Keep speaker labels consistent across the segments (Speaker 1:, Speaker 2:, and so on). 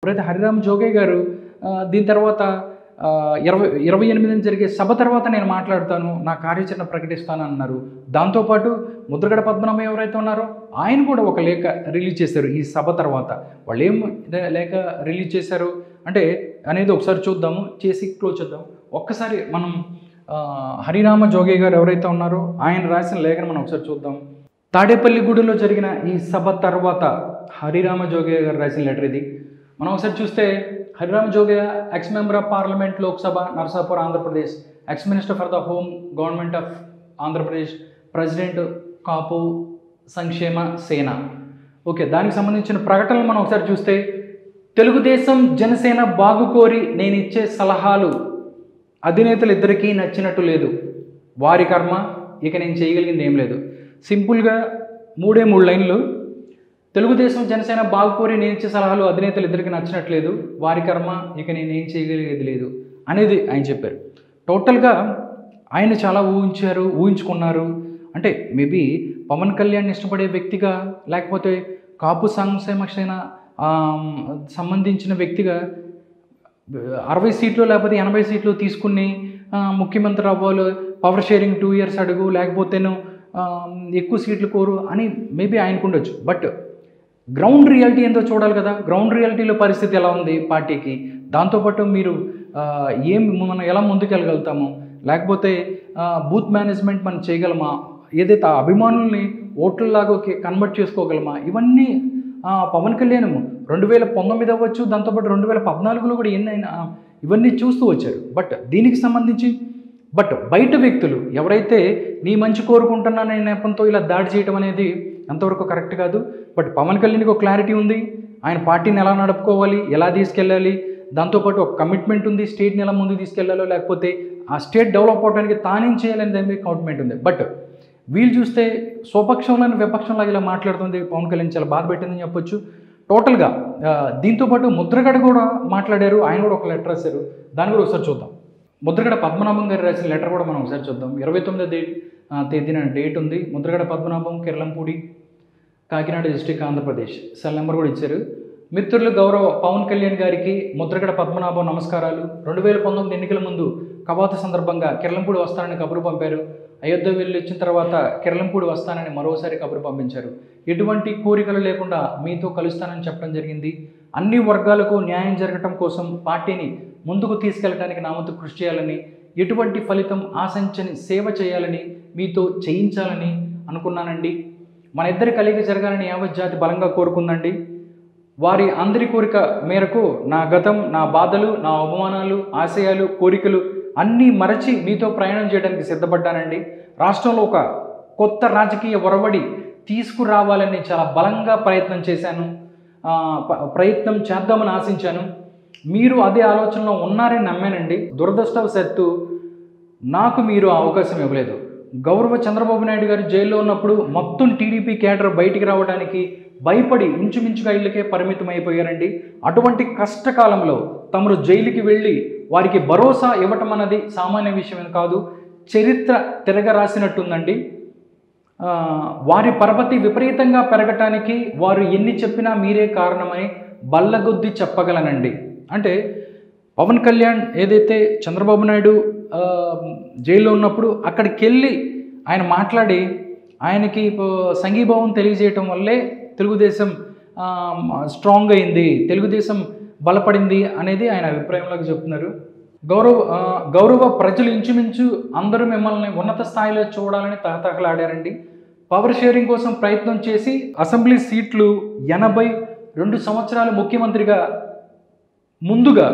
Speaker 1: ఎప్పుడైతే హరిరామ జోగయ్య గారు దీని తర్వాత 28న జరిగే సభ తర్వాత నేను మాట్లాడతాను, నా కార్యాచరణ ప్రకటిస్తాను అన్నారు. దాంతోపాటు ముద్రగడ పద్మనాభం ఎవరైతే ఉన్నారో ఆయన కూడా ఒక లేఖ రిలీజ్ చేశారు ఈ సభ తర్వాత. వాళ్ళు ఏం లేఖ రిలీజ్ చేశారు అంటే అనేది ఒకసారి చూద్దాము, చేసి క్లోజ్ చేద్దాం. ఒక్కసారి మనం హరిరామ జోగయ్య గారు ఎవరైతే ఉన్నారో ఆయన రాసిన లేఖను మనం ఒకసారి చూద్దాం. తాడేపల్లి గూడెంలో జరిగిన ఈ సభ తర్వాత హరిరామ జోగయ్య గారు రాసిన లెటర్ ఇది. మనం ఒకసారి చూస్తే Hariram Jogaiah ex member of parliament Lok Sabha Narsapur Andhra Pradesh, ex minister for the home government of Andhra Pradesh, president Kapu సంక్షేమ సేన. ఓకే, దానికి సంబంధించిన ప్రకటనలు మనం ఒకసారి చూస్తే తెలుగుదేశం జనసేన బాగుకోరి నేను ఇచ్చే సలహాలు అధినేతలు ఇద్దరికీ నచ్చినట్టు లేదు, వారి కర్మ, ఇక నేను చేయగలిగింది ఏం లేదు. సింపుల్గా 3 లైన్లు. తెలుగుదేశం జనసేన బాగుకోరి నేను ఇచ్చే సలహాలు అధినేతలు ఇద్దరికి నచ్చినట్లేదు, వారి కర్మ, ఇక నేను ఏం చేయగలిగేది లేదు అనేది ఆయన చెప్పారు. టోటల్గా ఆయన చాలా ఊహించుకున్నారు. అంటే మేబీ పవన్ కళ్యాణ్ ఇష్టపడే వ్యక్తిగా, లేకపోతే కాపు సంక్షేమ సేన సంబంధించిన వ్యక్తిగా 60 సీట్లు లేకపోతే 80 సీట్లు తీసుకుని ముఖ్యమంత్రి అవ్వాలి, పవర్ షేరింగ్ 2 years అడుగు, లేకపోతేను ఎక్కువ సీట్లు కోరు అని మేబీ ఆయనకు ఉండొచ్చు. బట్ గ్రౌండ్ రియాలిటీ ఏందో చూడాలి కదా. గ్రౌండ్ రియాలిటీలో పరిస్థితి ఎలా ఉంది పార్టీకి, దాంతోపాటు మీరు మనం ఎలా ముందుకెళ్ళగలుగుతాము, లేకపోతే బూత్ మేనేజ్మెంట్ మనం చేయగలమా, ఏదైతే అభిమానుల్ని ఓట్లలాగా కన్వర్ట్ చేసుకోగలమా, ఇవన్నీ పవన్ కళ్యాణ్ 2019 అవ్వచ్చు, దాంతోపాటు 2014లో కూడా ఇవన్నీ చూస్తూ వచ్చారు. బట్ దీనికి సంబంధించి బయట వ్యక్తులు ఎవరైతే నీ మంచి కోరుకుంటున్నానే నేపంతో ఇలా దాడి చేయడం అనేది అంతవరకు కరెక్ట్ కాదు. బట్ పవన్ కళ్యాణ్కి ఒక క్లారిటీ ఉంది, ఆయన పార్టీని ఎలా నడుపుకోవాలి, ఎలా తీసుకెళ్ళాలి, దాంతోపాటు ఒక కమిట్మెంట్ ఉంది, స్టేట్ని ఎలా ముందుకు తీసుకెళ్లాలో, లేకపోతే ఆ స్టేట్ డెవలప్ అవడానికి తానేం చేయాలనేది కమిట్మెంట్ ఉంది. బట్ వీళ్ళు చూస్తే స్వపక్షంలోని విపక్షంలాగా ఇలా మాట్లాడుతుంది పవన్ కళ్యాణ్, చాలా బాధ పెట్టిందని చెప్పొచ్చు టోటల్గా. దీంతోపాటు ముద్రగడ కూడా మాట్లాడారు, ఆయన కూడా ఒక లెటర్ రాశారు, దాన్ని కూడా ఒకసారి చూద్దాం. ముద్రగడ పద్మనాభం గారు రాసిన లెటర్ కూడా మనం ఒకసారి చూద్దాం. 29వ తేదీన డేట్ ఉంది. Mudragada Padmanabham, Kirlampudi, Kakinada district, Andhra Pradesh. Cell number కూడా ఇచ్చారు. మిత్రులు గౌరవ పవన్ కళ్యాణ్ గారికి ముద్రగడ పద్మనాభం నమస్కారాలు. 2019 ఎన్నికల ముందు కవాతు సందర్భంగా కిర్లంపూడి వస్తానని కబురు పంపారు. అయోధ్య వెళ్ళి వచ్చిన తర్వాత కిర్లంపూడి వస్తానని మరోసారి కబురు పంపించారు. ఎటువంటి కోరికలు లేకుండా మీతో కలుస్తానని చెప్పడం జరిగింది. అన్ని వర్గాలకు న్యాయం జరగటం కోసం పార్టీని ముందుకు తీసుకెళ్లడానికి నా వంతు కృషి చేయాలని, ఎటువంటి ఫలితం ఆశించని సేవ చేయాలని, మీతో చేయించాలని అనుకున్నానండి. మన ఇద్దరి కలిగి జరగాలని యావత్ జాతి బలంగా కోరుకుందండి. వారి అందరి కోరిక మేరకు నా గతం, నా బాధలు, నా అవమానాలు, ఆశయాలు, కోరికలు అన్నీ మరచి మీతో ప్రయాణం చేయడానికి సిద్ధపడ్డానండి. రాష్ట్రంలో ఒక కొత్త రాజకీయ ఒరవడి తీసుకురావాలని చాలా బలంగా ప్రయత్నం చేద్దామని ఆశించాను. మీరు అదే ఆలోచనలో ఉన్నారని నమ్మానండి. దురదృష్టవశాత్తు నాకు మీరు అవకాశం ఇవ్వలేదు. గౌరవ చంద్రబాబు నాయుడు గారు జైల్లో ఉన్నప్పుడు మొత్తం టీడీపీ కేడర్ బయటికి రావడానికి భయపడి ఇంచుమించుగా ఇళ్ళకే పరిమితం అయిపోయారండి. అటువంటి కష్టకాలంలో తమరు జైలుకి వెళ్ళి వారికి భరోసా ఇవ్వటం అన్నది సామాన్య విషయం కాదు, చరిత్ర తిరగరాసినట్టుందండి. వారి పరపతి విపరీతంగా పెరగటానికి వారు ఎన్ని చెప్పినా మీరే కారణమని బల్లగొద్ది చెప్పగలనండి. అంటే పవన్ కళ్యాణ్ ఏదైతే చంద్రబాబు నాయుడు జైల్లో ఉన్నప్పుడు అక్కడికి వెళ్ళి ఆయన మాట్లాడి ఆయనకి సంఘీభావం తెలియజేయటం వల్లే తెలుగుదేశం స్ట్రాంగ్ అయింది, తెలుగుదేశం బలపడింది అనేది ఆయన అభిప్రాయంలోకి చెప్తున్నారు. గౌరవ ప్రజలు ఇంచుమించు అందరూ మిమ్మల్ని ఉన్నత స్థాయిలో చూడాలని తహతహలాడారండి. పవర్ షేరింగ్ కోసం ప్రయత్నం చేసి అసెంబ్లీ సీట్లు 82 సంవత్సరాలు ముఖ్యమంత్రిగా ముందుగా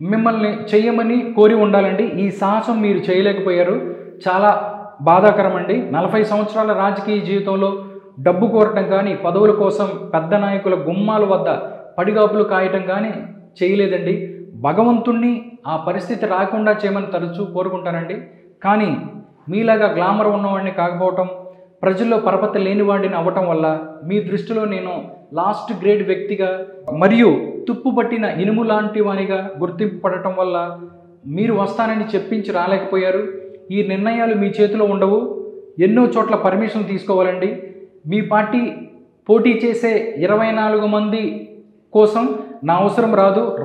Speaker 1: మిమ్మల్ని చేయమని కోరి ఉండాలండి. ఈ సాహసం మీరు చేయలేకపోయారు, చాలా బాధాకరం అండి. 40 సంవత్సరాల రాజకీయ జీవితంలో డబ్బు కోరటం కానీ, పదవుల కోసం పెద్ద నాయకుల గుమ్మాల వద్ద పడిగాపులు కాయటం కానీ చేయలేదండి. భగవంతుణ్ణి ఆ పరిస్థితి రాకుండా చేయమని తరచూ కోరుకుంటానండి. కానీ మీలాగా గ్లామర్ ఉన్నవాడిని కాకపోవటం, ప్రజల్లో పరపతి లేనివాడిని అవ్వటం వల్ల మీ దృష్టిలో నేను లాస్ట్ గ్రేడ్ వ్యక్తిగా మరియు తుప్పుపట్టిన ఇనుము లాంటి వానిగా గుర్తింపు పడటం వల్ల మీరు వస్తానని చెప్పించి రాలేకపోయారు. ఈ నిర్ణయాలు మీ చేతిలో ఉండవు. ఎన్నో చోట్ల పర్మిషన్ తీసుకోవాలండి. మీ పార్టీ పోటీ చేసే 24 మంది కోసం నా అవసరం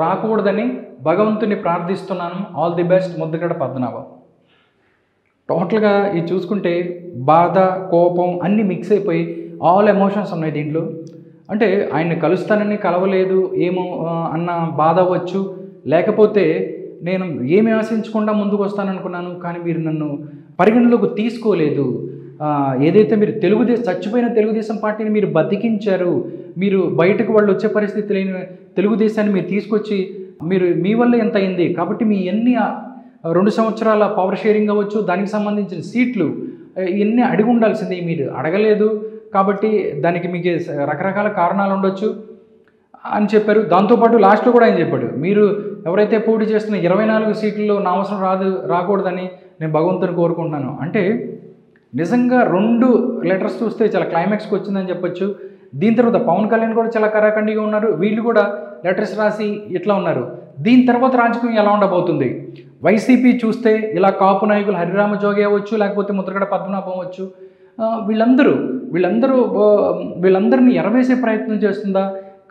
Speaker 1: రాకూడదని భగవంతుని ప్రార్థిస్తున్నాను. All the best Mudragada Padmanabham. టోటల్గా ఇది చూసుకుంటే బాధ, కోపం అన్నీ మిక్స్ అయిపోయి ఆల్ ఎమోషన్స్ ఉన్నాయి దీంట్లో. అంటే ఆయన్ని కలుస్తానని కలవలేదు ఏమో అన్న బాధ అవ్వచ్చు, లేకపోతే నేను ఏమి ఆశించకుండా ముందుకు వస్తాననుకున్నాను కానీ మీరు నన్ను పరిగణలోకి తీసుకోలేదు. ఏదైతే మీరు చచ్చిపోయిన తెలుగుదేశం పార్టీని మీరు బతికించారు, మీరు బయటకు వాళ్ళు వచ్చే పరిస్థితి లేని తెలుగుదేశాన్ని మీరు తీసుకొచ్చి మీ వల్ల ఎంత అయింది కాబట్టి మీ ఎన్ని 2 సంవత్సరాల పవర్ షేరింగ్ అవ్వచ్చు, దానికి సంబంధించిన సీట్లు ఇవన్నీ అడిగి ఉండాల్సింది, మీరు అడగలేదు కాబట్టి దానికి మీకు రకరకాల కారణాలు ఉండొచ్చు అని చెప్పారు. దాంతోపాటు లాస్ట్లో కూడా ఆయన చెప్పాడు, మీరు ఎవరైతే పోటీ చేస్తున్న 24 సీట్లలో నా అవసరం రాకూడదని నేను భగవంతుని కోరుకుంటున్నాను. అంటే నిజంగా 2 లెటర్స్ చూస్తే చాలా క్లైమాక్స్కి వచ్చిందని చెప్పొచ్చు. దీని తర్వాత పవన్ కళ్యాణ్ కూడా చాలా కరాఖండిగా ఉన్నారు, వీళ్ళు కూడా లెటర్స్ రాసి ఇట్లా ఉన్నారు. దీని తర్వాత రాజకీయం ఎలా ఉండబోతుంది? వైసీపీ చూస్తే ఇలా కాపు నాయకులు హరిరామ జోగి అవ్వచ్చు, లేకపోతే ముద్రగడ పద్మనాభం అవ్వచ్చు, వీళ్ళందరినీ ఎరవేసే ప్రయత్నం చేస్తుందా?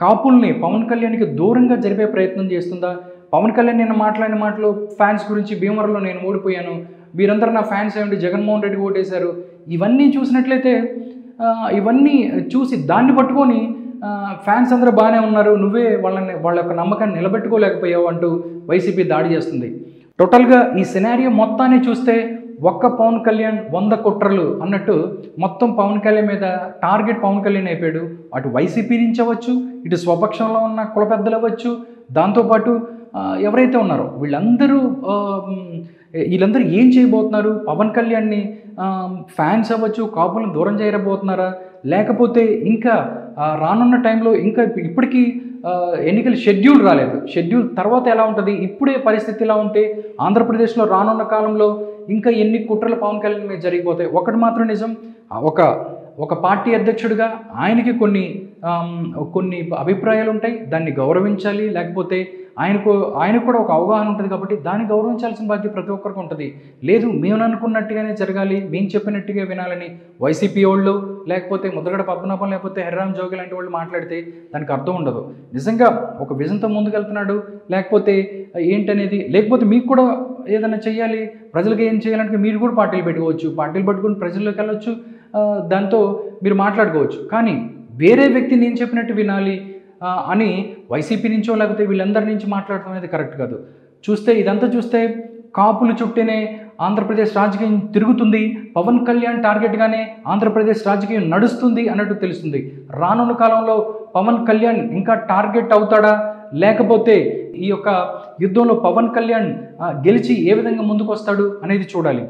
Speaker 1: కాపుల్ని పవన్ కళ్యాణ్కి దూరంగా జరిపే ప్రయత్నం చేస్తుందా? పవన్ కళ్యాణ్ నేను మాట్లాడిన మాటలు ఫ్యాన్స్ గురించి భీమవరంలో నేను ఓడిపోయాను, మీరందరూ నా ఫ్యాన్స్ ఏమిటి, జగన్మోహన్ రెడ్డి ఓటేశారు, ఇవన్నీ చూసినట్లయితే ఇవన్నీ చూసి దాన్ని పట్టుకొని ఫ్యాన్స్ అందరూ బాగానే ఉన్నారు, నువ్వే వాళ్ళ యొక్క నమ్మకాన్ని నిలబెట్టుకోలేకపోయావు అంటూ వైసీపీ దాడి చేస్తుంది. టోటల్గా ఈ సినారియో మొత్తాన్ని చూస్తే ఒక్క పవన్ కళ్యాణ్ 100 కుట్రలు అన్నట్టు మొత్తం పవన్ కళ్యాణ్ మీద టార్గెట్ పవన్ కళ్యాణ్ అయిపోయాడు. అటు వైసీపీ నుంచి అవ్వచ్చు, ఇటు స్వపక్షంలో ఉన్న కుల పెద్దలు అవ్వచ్చు, దాంతోపాటు ఎవరైతే ఉన్నారో వీళ్ళందరూ ఏం చేయబోతున్నారు? పవన్ కళ్యాణ్ని ఫ్యాన్స్ అవ్వచ్చు కాపులను దూరం చేయబోతున్నారా, లేకపోతే ఇంకా రానున్న టైంలో ఇంకా ఇప్పటికీ ఎన్నికల షెడ్యూల్ రాలేదు, షెడ్యూల్ తర్వాత ఎలా ఉంటుంది, ఇప్పుడే పరిస్థితి ఇలా ఉంటే ఆంధ్రప్రదేశ్లో రానున్న కాలంలో ఇంకా ఎన్ని కుట్రలు పవన్ కళ్యాణ్ మీద జరిగిపోతాయి? ఒకటి మాత్రం నిజం, ఒక పార్టీ అధ్యక్షుడిగా ఆయనకి కొన్ని అభిప్రాయాలు ఉంటాయి, దాన్ని గౌరవించాలి, లేకపోతే ఆయనకు కూడా ఒక అవగాహన ఉంటుంది కాబట్టి దాన్ని గౌరవించాల్సిన బాధ్యత ప్రతి ఒక్కరికి ఉంటుంది. లేదు మేము అనుకున్నట్టుగానే జరగాలి, మేము చెప్పినట్టుగా వినాలని వైసీపీ వాళ్ళు, లేకపోతే ముద్రగడ పద్మనాభం, లేకపోతే హరిరామ్ జోగి లాంటి వాళ్ళు మాట్లాడితే దానికి అర్థం ఉండదు. నిజంగా ఒక విజన్తో ముందుకెళ్తున్నాడు లేకపోతే ఏంటనేది, లేకపోతే మీకు కూడా ఏదైనా చెయ్యాలి, ప్రజలకు ఏం చేయాలంటే మీరు కూడా పార్టీలు పెట్టుకోవచ్చు, పార్టీలు పట్టుకుని ప్రజల్లోకి వెళ్ళొచ్చు, దాంతో మీరు మాట్లాడుకోవచ్చు. కానీ వేరే వ్యక్తి నేను చెప్పినట్టు వినాలి అని వైసీపీ నుంచో లేకపోతే వీళ్ళందరి నుంచి మాట్లాడటం అనేది కరెక్ట్ కాదు. ఇదంతా చూస్తే కాపుల చుట్టూనే ఆంధ్రప్రదేశ్ రాజకీయం తిరుగుతుంది, పవన్ కళ్యాణ్ టార్గెట్గానే ఆంధ్రప్రదేశ్ రాజకీయం నడుస్తుంది అన్నట్టు తెలుస్తుంది. రానున్న కాలంలో పవన్ కళ్యాణ్ ఇంకా టార్గెట్ అవుతాడా, లేకపోతే ఈ యొక్క యుద్ధంలో పవన్ కళ్యాణ్ గెలిచి ఏ విధంగా ముందుకు వస్తాడు అనేది చూడాలి.